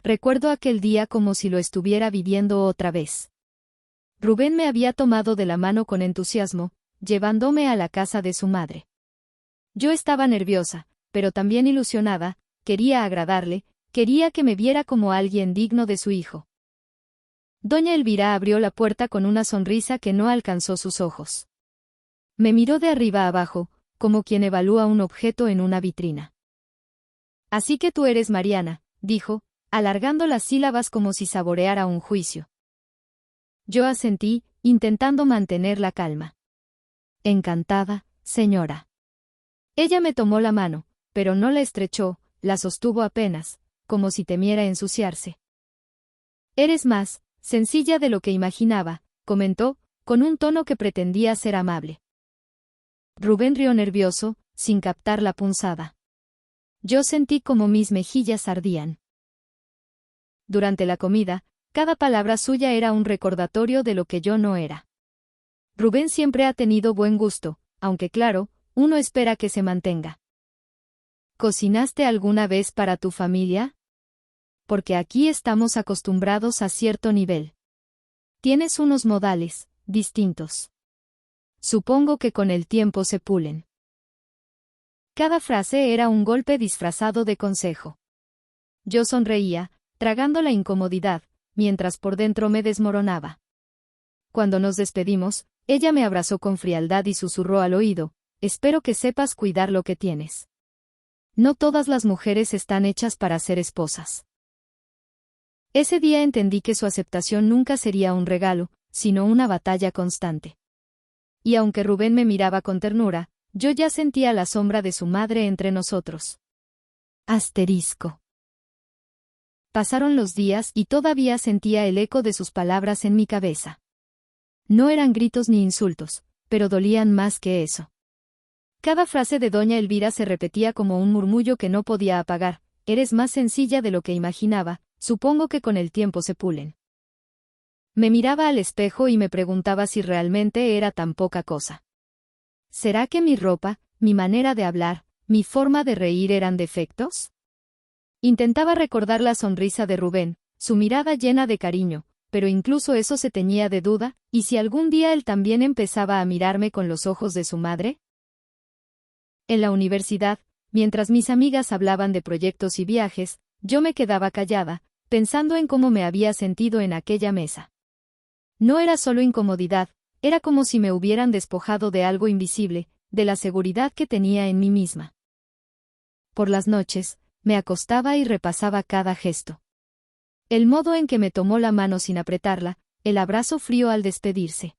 Recuerdo aquel día como si lo estuviera viviendo otra vez. Rubén me había tomado de la mano con entusiasmo, llevándome a la casa de su madre. Yo estaba nerviosa, pero también ilusionada, quería agradarle, quería que me viera como alguien digno de su hijo. Doña Elvira abrió la puerta con una sonrisa que no alcanzó sus ojos. Me miró de arriba abajo, como quien evalúa un objeto en una vitrina. Así que tú eres Mariana, dijo, alargando las sílabas como si saboreara un juicio. Yo asentí, intentando mantener la calma. Encantada, señora. Ella me tomó la mano, pero no la estrechó, la sostuvo apenas, como si temiera ensuciarse. Eres más sencilla de lo que imaginaba, comentó, con un tono que pretendía ser amable. Rubén rió nervioso, sin captar la punzada. Yo sentí como mis mejillas ardían. Durante la comida, cada palabra suya era un recordatorio de lo que yo no era. Rubén siempre ha tenido buen gusto, aunque claro, uno espera que se mantenga. ¿Cocinaste alguna vez para tu familia? Porque aquí estamos acostumbrados a cierto nivel. Tienes unos modales distintos. Supongo que con el tiempo se pulen. Cada frase era un golpe disfrazado de consejo. Yo sonreía, tragando la incomodidad, mientras por dentro me desmoronaba. Cuando nos despedimos, ella me abrazó con frialdad y susurró al oído, espero que sepas cuidar lo que tienes. No todas las mujeres están hechas para ser esposas. Ese día entendí que su aceptación nunca sería un regalo, sino una batalla constante. Y aunque Rubén me miraba con ternura, yo ya sentía la sombra de su madre entre nosotros. Asterisco. Pasaron los días y todavía sentía el eco de sus palabras en mi cabeza. No eran gritos ni insultos, pero dolían más que eso. Cada frase de doña Elvira se repetía como un murmullo que no podía apagar, eres más sencilla de lo que imaginaba, supongo que con el tiempo se pulen. Me miraba al espejo y me preguntaba si realmente era tan poca cosa. ¿Será que mi ropa, mi manera de hablar, mi forma de reír eran defectos? Intentaba recordar la sonrisa de Rubén, su mirada llena de cariño, pero incluso eso se teñía de duda, ¿y si algún día él también empezaba a mirarme con los ojos de su madre? En la universidad, mientras mis amigas hablaban de proyectos y viajes, yo me quedaba callada, pensando en cómo me había sentido en aquella mesa. No era solo incomodidad, era como si me hubieran despojado de algo invisible, de la seguridad que tenía en mí misma. Por las noches, me acostaba y repasaba cada gesto. El modo en que me tomó la mano sin apretarla, el abrazo frío al despedirse.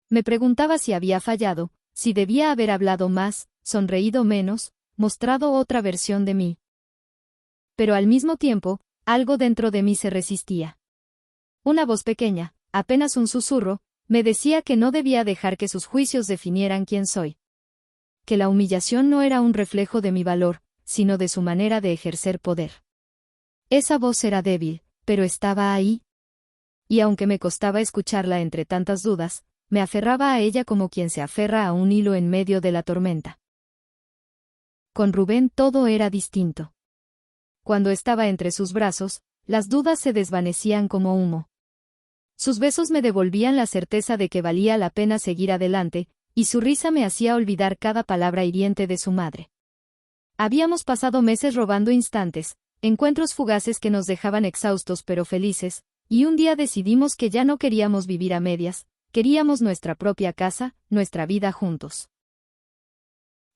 Me preguntaba si había fallado, si debía haber hablado más, sonreído menos, mostrado otra versión de mí. Pero al mismo tiempo, algo dentro de mí se resistía. Una voz pequeña, apenas un susurro, me decía que no debía dejar que sus juicios definieran quién soy. Que la humillación no era un reflejo de mi valor, sino de su manera de ejercer poder. Esa voz era débil, pero estaba ahí. Y aunque me costaba escucharla entre tantas dudas, me aferraba a ella como quien se aferra a un hilo en medio de la tormenta. Con Rubén todo era distinto. Cuando estaba entre sus brazos, las dudas se desvanecían como humo. Sus besos me devolvían la certeza de que valía la pena seguir adelante, y su risa me hacía olvidar cada palabra hiriente de su madre. Habíamos pasado meses robando instantes, encuentros fugaces que nos dejaban exhaustos pero felices, y un día decidimos que ya no queríamos vivir a medias, queríamos nuestra propia casa, nuestra vida juntos.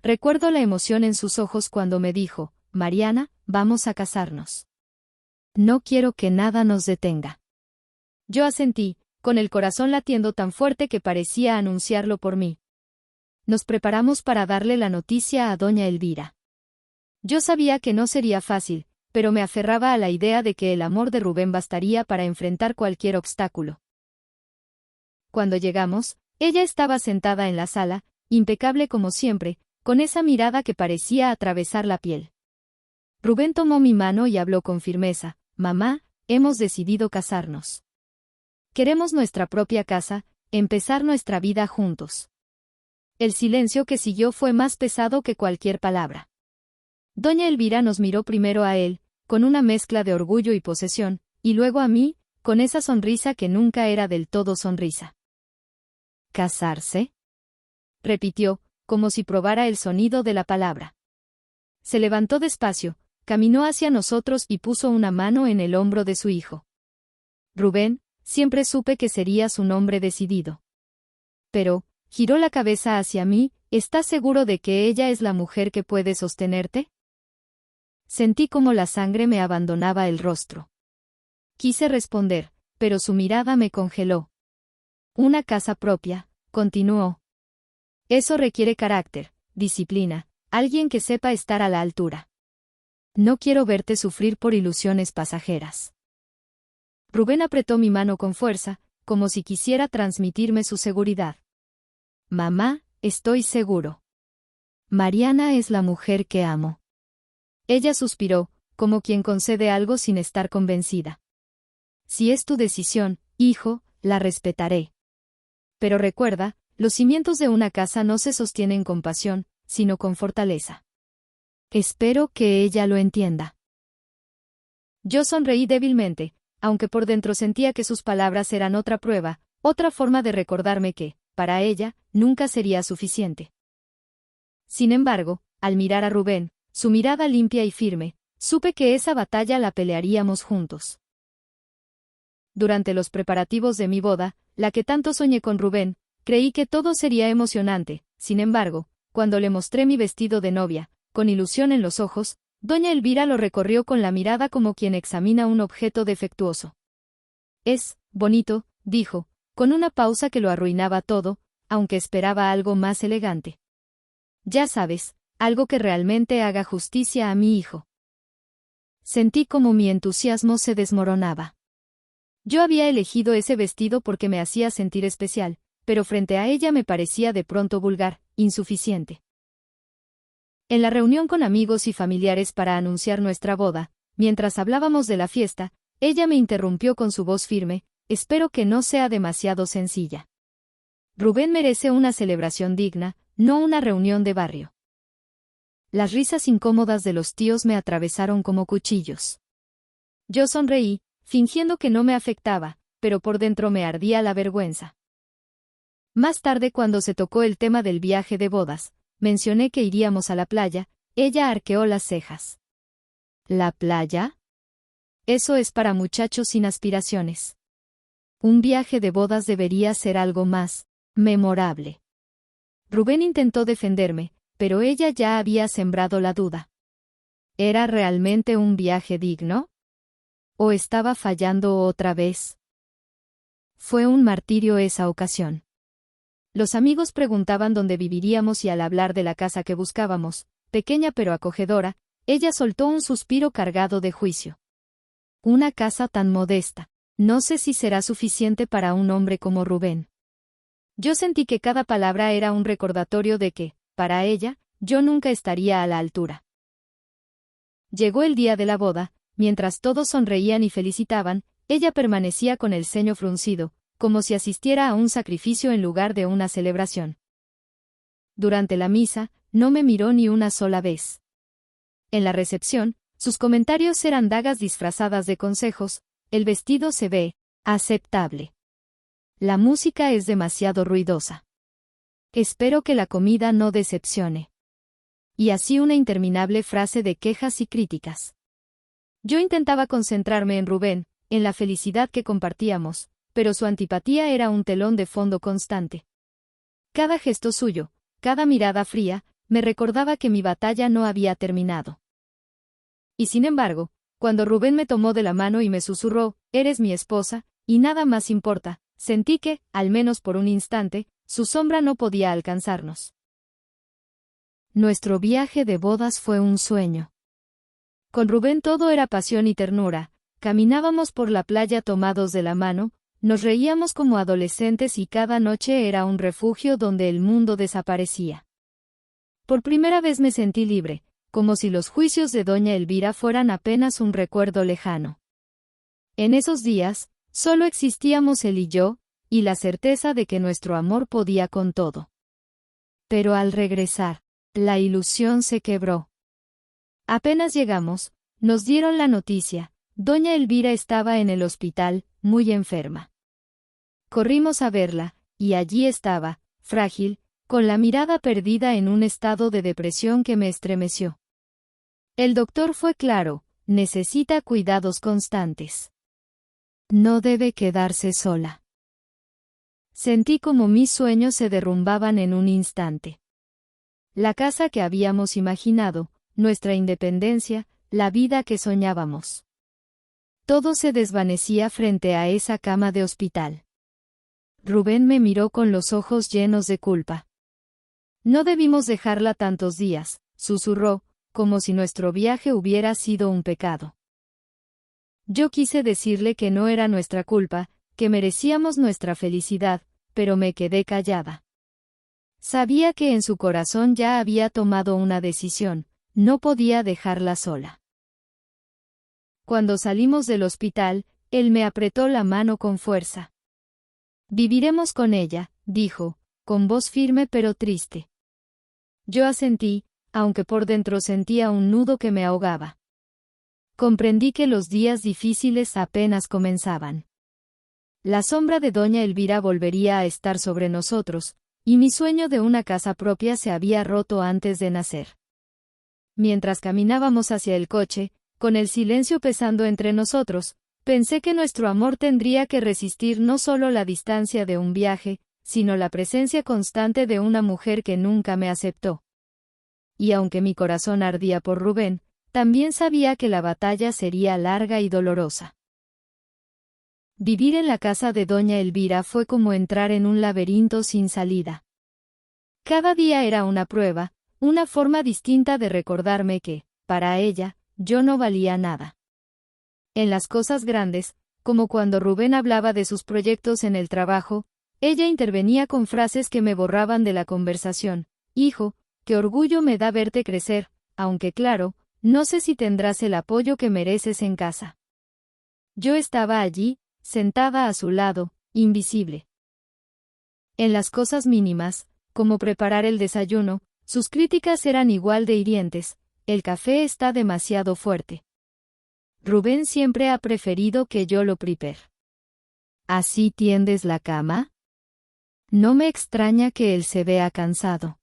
Recuerdo la emoción en sus ojos cuando me dijo, Mariana, vamos a casarnos. No quiero que nada nos detenga. Yo asentí, con el corazón latiendo tan fuerte que parecía anunciarlo por mí. Nos preparamos para darle la noticia a doña Elvira. Yo sabía que no sería fácil, pero me aferraba a la idea de que el amor de Rubén bastaría para enfrentar cualquier obstáculo. Cuando llegamos, ella estaba sentada en la sala, impecable como siempre, con esa mirada que parecía atravesar la piel. Rubén tomó mi mano y habló con firmeza, mamá, hemos decidido casarnos. Queremos nuestra propia casa, empezar nuestra vida juntos. El silencio que siguió fue más pesado que cualquier palabra. Doña Elvira nos miró primero a él, con una mezcla de orgullo y posesión, y luego a mí, con esa sonrisa que nunca era del todo sonrisa. ¿Casarse?, repitió, como si probara el sonido de la palabra. Se levantó despacio, caminó hacia nosotros y puso una mano en el hombro de su hijo. Rubén, siempre supe que serías un hombre decidido. Pero, giró la cabeza hacia mí, ¿estás seguro de que ella es la mujer que puede sostenerte? Sentí como la sangre me abandonaba el rostro. Quise responder, pero su mirada me congeló. Una casa propia, continuó. Eso requiere carácter, disciplina, alguien que sepa estar a la altura. No quiero verte sufrir por ilusiones pasajeras. Rubén apretó mi mano con fuerza, como si quisiera transmitirme su seguridad. Mamá, estoy seguro. Mariana es la mujer que amo. Ella suspiró, como quien concede algo sin estar convencida. Si es tu decisión, hijo, la respetaré. Pero recuerda, los cimientos de una casa no se sostienen con pasión, sino con fortaleza. Espero que ella lo entienda. Yo sonreí débilmente, aunque por dentro sentía que sus palabras eran otra prueba, otra forma de recordarme que, para ella, nunca sería suficiente. Sin embargo, al mirar a Rubén, su mirada limpia y firme, supe que esa batalla la pelearíamos juntos. Durante los preparativos de mi boda, la que tanto soñé con Rubén, creí que todo sería emocionante. Sin embargo, cuando le mostré mi vestido de novia, con ilusión en los ojos, doña Elvira lo recorrió con la mirada como quien examina un objeto defectuoso. Es bonito, dijo, con una pausa que lo arruinaba todo, aunque esperaba algo más elegante. Ya sabes, algo que realmente haga justicia a mi hijo. Sentí como mi entusiasmo se desmoronaba. Yo había elegido ese vestido porque me hacía sentir especial, pero frente a ella me parecía de pronto vulgar, insuficiente. En la reunión con amigos y familiares para anunciar nuestra boda, mientras hablábamos de la fiesta, ella me interrumpió con su voz firme: espero que no sea demasiado sencilla. Rubén merece una celebración digna, no una reunión de barrio. Las risas incómodas de los tíos me atravesaron como cuchillos. Yo sonreí, fingiendo que no me afectaba, pero por dentro me ardía la vergüenza. Más tarde, cuando se tocó el tema del viaje de bodas, mencioné que iríamos a la playa. Ella arqueó las cejas. ¿La playa? Eso es para muchachos sin aspiraciones. Un viaje de bodas debería ser algo más memorable. Rubén intentó defenderme, pero ella ya había sembrado la duda. ¿Era realmente un viaje digno? ¿O estaba fallando otra vez? Fue un martirio esa ocasión. Los amigos preguntaban dónde viviríamos y al hablar de la casa que buscábamos, pequeña pero acogedora, ella soltó un suspiro cargado de juicio. Una casa tan modesta, no sé si será suficiente para un hombre como Rubén. Yo sentí que cada palabra era un recordatorio de que, para ella, yo nunca estaría a la altura. Llegó el día de la boda, mientras todos sonreían y felicitaban, ella permanecía con el ceño fruncido, como si asistiera a un sacrificio en lugar de una celebración. Durante la misa, no me miró ni una sola vez. En la recepción, sus comentarios eran dagas disfrazadas de consejos: el vestido se ve aceptable. La música es demasiado ruidosa. Espero que la comida no decepcione. Y así una interminable frase de quejas y críticas. Yo intentaba concentrarme en Rubén, en la felicidad que compartíamos, pero su antipatía era un telón de fondo constante. Cada gesto suyo, cada mirada fría, me recordaba que mi batalla no había terminado. Y sin embargo, cuando Rubén me tomó de la mano y me susurró: eres mi esposa, y nada más importa, sentí que, al menos por un instante, su sombra no podía alcanzarnos. Nuestro viaje de bodas fue un sueño. Con Rubén todo era pasión y ternura, caminábamos por la playa tomados de la mano, nos reíamos como adolescentes y cada noche era un refugio donde el mundo desaparecía. Por primera vez me sentí libre, como si los juicios de doña Elvira fueran apenas un recuerdo lejano. En esos días, solo existíamos él y yo, y la certeza de que nuestro amor podía con todo. Pero al regresar, la ilusión se quebró. Apenas llegamos, Nos dieron la noticia. Doña Elvira estaba en el hospital, muy enferma. Corrimos a verla, y allí estaba, frágil, con la mirada perdida en un estado de depresión que me estremeció. El doctor fue claro, necesita cuidados constantes. No debe quedarse sola. Sentí como mis sueños se derrumbaban en un instante. La casa que habíamos imaginado, nuestra independencia, la vida que soñábamos. Todo se desvanecía frente a esa cama de hospital. Rubén me miró con los ojos llenos de culpa. No debimos dejarla tantos días, susurró, como si nuestro viaje hubiera sido un pecado. Yo quise decirle que no era nuestra culpa, que merecíamos nuestra felicidad, pero me quedé callada. Sabía que en su corazón ya había tomado una decisión, no podía dejarla sola. Cuando salimos del hospital, él me apretó la mano con fuerza. Viviremos con ella, dijo, con voz firme pero triste. Yo asentí, aunque por dentro sentía un nudo que me ahogaba. Comprendí que los días difíciles apenas comenzaban. La sombra de doña Elvira volvería a estar sobre nosotros, y mi sueño de una casa propia se había roto antes de nacer. Mientras caminábamos hacia el coche, con el silencio pesando entre nosotros, pensé que nuestro amor tendría que resistir no solo la distancia de un viaje, sino la presencia constante de una mujer que nunca me aceptó. Y aunque mi corazón ardía por Rubén, también sabía que la batalla sería larga y dolorosa. Vivir en la casa de doña Elvira fue como entrar en un laberinto sin salida. Cada día era una prueba, una forma distinta de recordarme que, para ella, yo no valía nada. En las cosas grandes, como cuando Rubén hablaba de sus proyectos en el trabajo, ella intervenía con frases que me borraban de la conversación. Hijo, qué orgullo me da verte crecer, aunque claro, no sé si tendrás el apoyo que mereces en casa. Yo estaba allí, sentada a su lado, invisible. En las cosas mínimas, como preparar el desayuno, sus críticas eran igual de hirientes. El café está demasiado fuerte. Rubén siempre ha preferido que yo lo prepare. ¿Así tiendes la cama? No me extraña que él se vea cansado.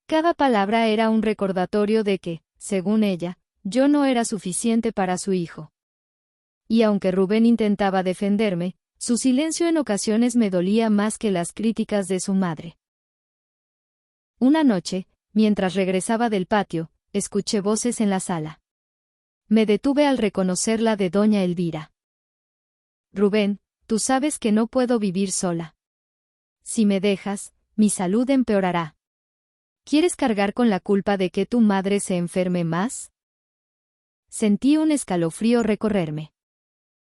Cada palabra era un recordatorio de que, según ella, yo no era suficiente para su hijo. Y aunque Rubén intentaba defenderme, su silencio en ocasiones me dolía más que las críticas de su madre. Una noche, mientras regresaba del patio, escuché voces en la sala. Me detuve al reconocer la de doña Elvira. Rubén, tú sabes que no puedo vivir sola. Si me dejas, mi salud empeorará. ¿Quieres cargar con la culpa de que tu madre se enferme más? Sentí un escalofrío recorrerme.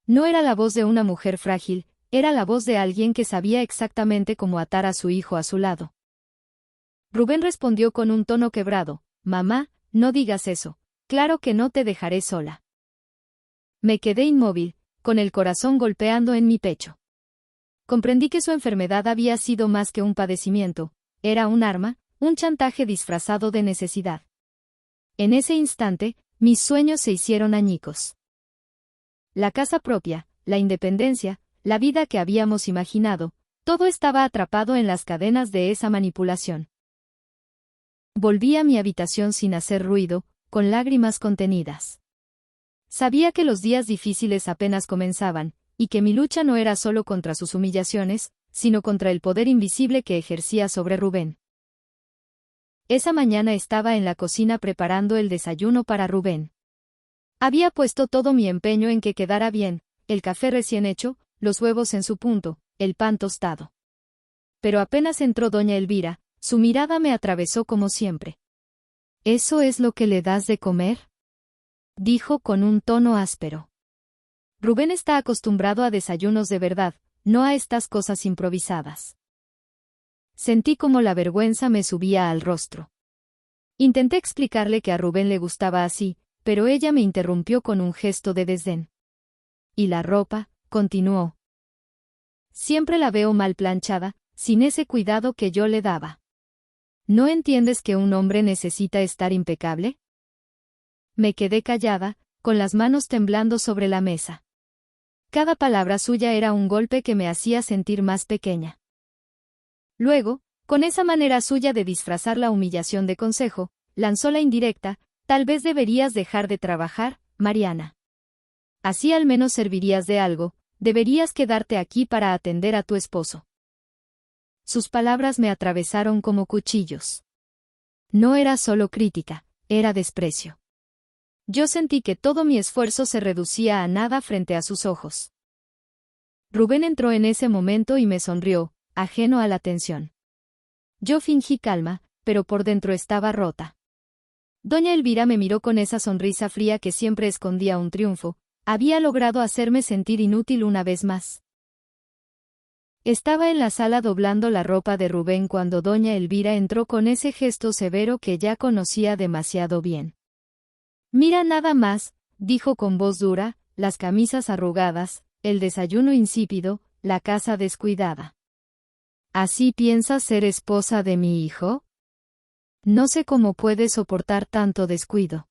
No era la voz de una mujer frágil, era la voz de alguien que sabía exactamente cómo atar a su hijo a su lado. Rubén respondió con un tono quebrado: Mamá, no digas eso, claro que no te dejaré sola. Me quedé inmóvil, con el corazón golpeando en mi pecho. Comprendí que su enfermedad había sido más que un padecimiento, era un arma, un chantaje disfrazado de necesidad. En ese instante, mis sueños se hicieron añicos. La casa propia, la independencia, la vida que habíamos imaginado, todo estaba atrapado en las cadenas de esa manipulación. Volví a mi habitación sin hacer ruido, con lágrimas contenidas. Sabía que los días difíciles apenas comenzaban, y que mi lucha no era solo contra sus humillaciones, sino contra el poder invisible que ejercía sobre Rubén. Esa mañana estaba en la cocina preparando el desayuno para Rubén. Había puesto todo mi empeño en que quedara bien, el café recién hecho, los huevos en su punto, el pan tostado. Pero apenas entró doña Elvira, su mirada me atravesó como siempre. ¿Eso es lo que le das de comer?, dijo con un tono áspero. Rubén está acostumbrado a desayunos de verdad, no a estas cosas improvisadas. Sentí como la vergüenza me subía al rostro. Intenté explicarle que a Rubén le gustaba así, pero ella me interrumpió con un gesto de desdén. ¿Y la ropa?, continuó. Siempre la veo mal planchada, sin ese cuidado que yo le daba. ¿No entiendes que un hombre necesita estar impecable? Me quedé callada, con las manos temblando sobre la mesa. Cada palabra suya era un golpe que me hacía sentir más pequeña. Luego, con esa manera suya de disfrazar la humillación de consejo, lanzó la indirecta: tal vez deberías dejar de trabajar, Mariana. Así al menos servirías de algo, deberías quedarte aquí para atender a tu esposo. Sus palabras me atravesaron como cuchillos. No era solo crítica, era desprecio. Yo sentí que todo mi esfuerzo se reducía a nada frente a sus ojos. Rubén entró en ese momento y me sonrió, ajeno a la tensión. Yo fingí calma, pero por dentro estaba rota. Doña Elvira me miró con esa sonrisa fría que siempre escondía un triunfo. Había logrado hacerme sentir inútil una vez más. Estaba en la sala doblando la ropa de Rubén cuando doña Elvira entró con ese gesto severo que ya conocía demasiado bien. «Mira nada más», dijo con voz dura, «las camisas arrugadas, el desayuno insípido, la casa descuidada. ¿Así piensas ser esposa de mi hijo? No sé cómo puedes soportar tanto descuido».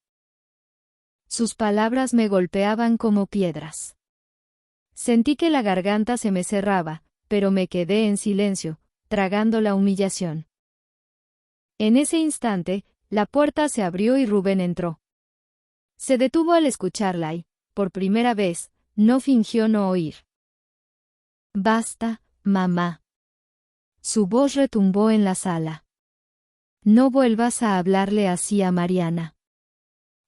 Sus palabras me golpeaban como piedras. Sentí que la garganta se me cerraba, pero me quedé en silencio, tragando la humillación. En ese instante, la puerta se abrió y Rubén entró. Se detuvo al escucharla y, por primera vez, no fingió no oír. «Basta, mamá». Su voz retumbó en la sala. «No vuelvas a hablarle así a Mariana.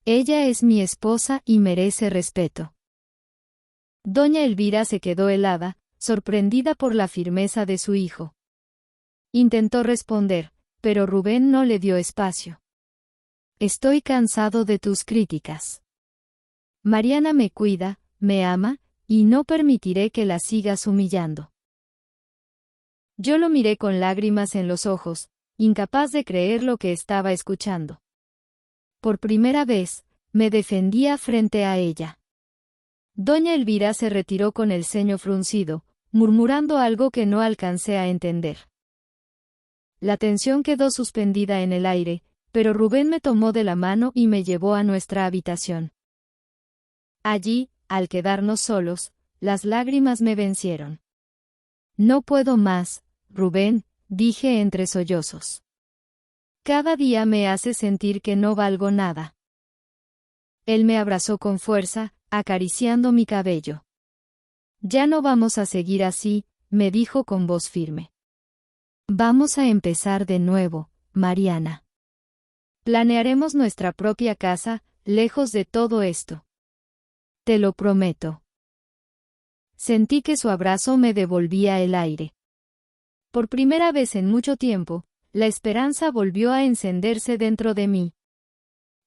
Ella es mi esposa y merece respeto». Doña Elvira se quedó helada, sorprendida por la firmeza de su hijo. Intentó responder, pero Rubén no le dio espacio. «Estoy cansado de tus críticas. Mariana me cuida, me ama, y no permitiré que la sigas humillando». Yo lo miré con lágrimas en los ojos, incapaz de creer lo que estaba escuchando. Por primera vez, me defendía frente a ella. Doña Elvira se retiró con el ceño fruncido, murmurando algo que no alcancé a entender. La tensión quedó suspendida en el aire, pero Rubén me tomó de la mano y me llevó a nuestra habitación. Allí, al quedarnos solos, las lágrimas me vencieron. «No puedo más, Rubén», dije entre sollozos. «Cada día me hace sentir que no valgo nada». Él me abrazó con fuerza, acariciando mi cabello. «Ya no vamos a seguir así», me dijo con voz firme. «Vamos a empezar de nuevo, Mariana. Planearemos nuestra propia casa, lejos de todo esto. Te lo prometo». Sentí que su abrazo me devolvía el aire. Por primera vez en mucho tiempo, la esperanza volvió a encenderse dentro de mí.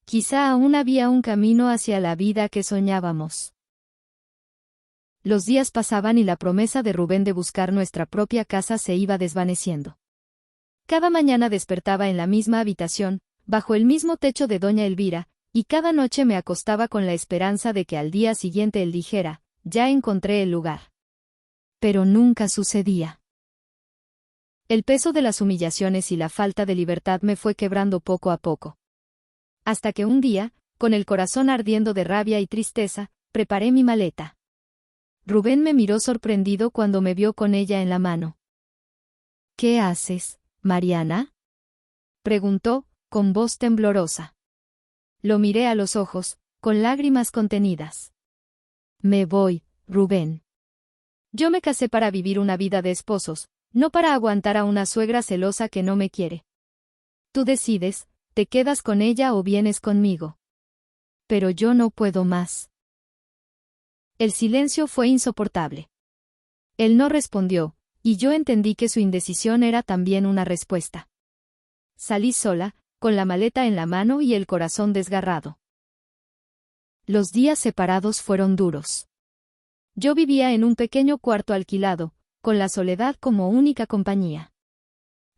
Quizá aún había un camino hacia la vida que soñábamos. Los días pasaban y la promesa de Rubén de buscar nuestra propia casa se iba desvaneciendo. Cada mañana despertaba en la misma habitación, bajo el mismo techo de doña Elvira, y cada noche me acostaba con la esperanza de que al día siguiente él dijera: «Ya encontré el lugar». Pero nunca sucedía. El peso de las humillaciones y la falta de libertad me fue quebrando poco a poco. Hasta que un día, con el corazón ardiendo de rabia y tristeza, preparé mi maleta. Rubén me miró sorprendido cuando me vio con ella en la mano. «¿Qué haces, Mariana?», preguntó, con voz temblorosa. Lo miré a los ojos, con lágrimas contenidas. «Me voy, Rubén. Yo me casé para vivir una vida de esposos, no para aguantar a una suegra celosa que no me quiere. Tú decides, te quedas con ella o vienes conmigo. Pero yo no puedo más». El silencio fue insoportable. Él no respondió, y yo entendí que su indecisión era también una respuesta. Salí sola, con la maleta en la mano y el corazón desgarrado. Los días separados fueron duros. Yo vivía en un pequeño cuarto alquilado, con la soledad como única compañía.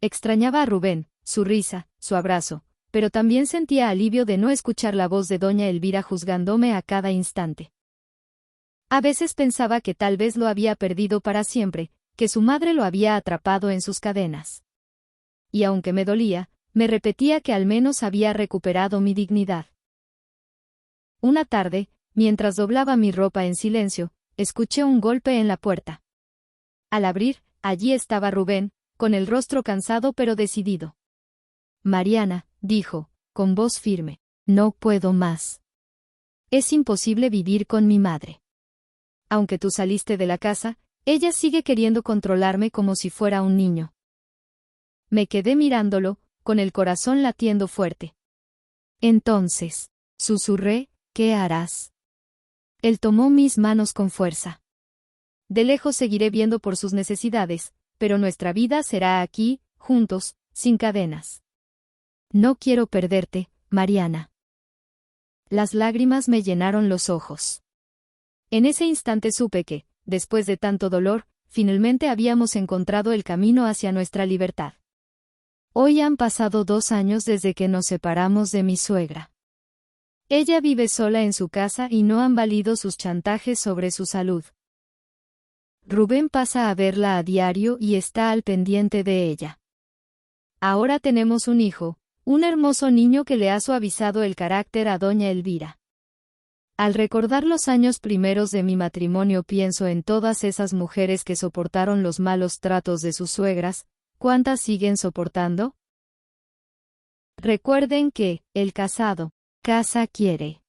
Extrañaba a Rubén, su risa, su abrazo, pero también sentía alivio de no escuchar la voz de doña Elvira juzgándome a cada instante. A veces pensaba que tal vez lo había perdido para siempre, que su madre lo había atrapado en sus cadenas. Y aunque me dolía, me repetía que al menos había recuperado mi dignidad. Una tarde, mientras doblaba mi ropa en silencio, escuché un golpe en la puerta. Al abrir, allí estaba Rubén, con el rostro cansado pero decidido. Mariana, dijo, con voz firme, no puedo más. Es imposible vivir con mi madre. Aunque tú saliste de la casa, ella sigue queriendo controlarme como si fuera un niño. Me quedé mirándolo, con el corazón latiendo fuerte. Entonces, susurré, ¿qué harás? Él tomó mis manos con fuerza. De lejos seguiré viendo por sus necesidades, pero nuestra vida será aquí, juntos, sin cadenas. No quiero perderte, Mariana. Las lágrimas me llenaron los ojos. En ese instante supe que, después de tanto dolor, finalmente habíamos encontrado el camino hacia nuestra libertad. Hoy han pasado 2 años desde que nos separamos de mi suegra. Ella vive sola en su casa y no han valido sus chantajes sobre su salud. Rubén pasa a verla a diario y está al pendiente de ella. Ahora tenemos un hijo, un hermoso niño que le ha suavizado el carácter a doña Elvira. Al recordar los años primeros de mi matrimonio pienso en todas esas mujeres que soportaron los malos tratos de sus suegras. ¿Cuántas siguen soportando? Recuerden que, el casado, casa quiere.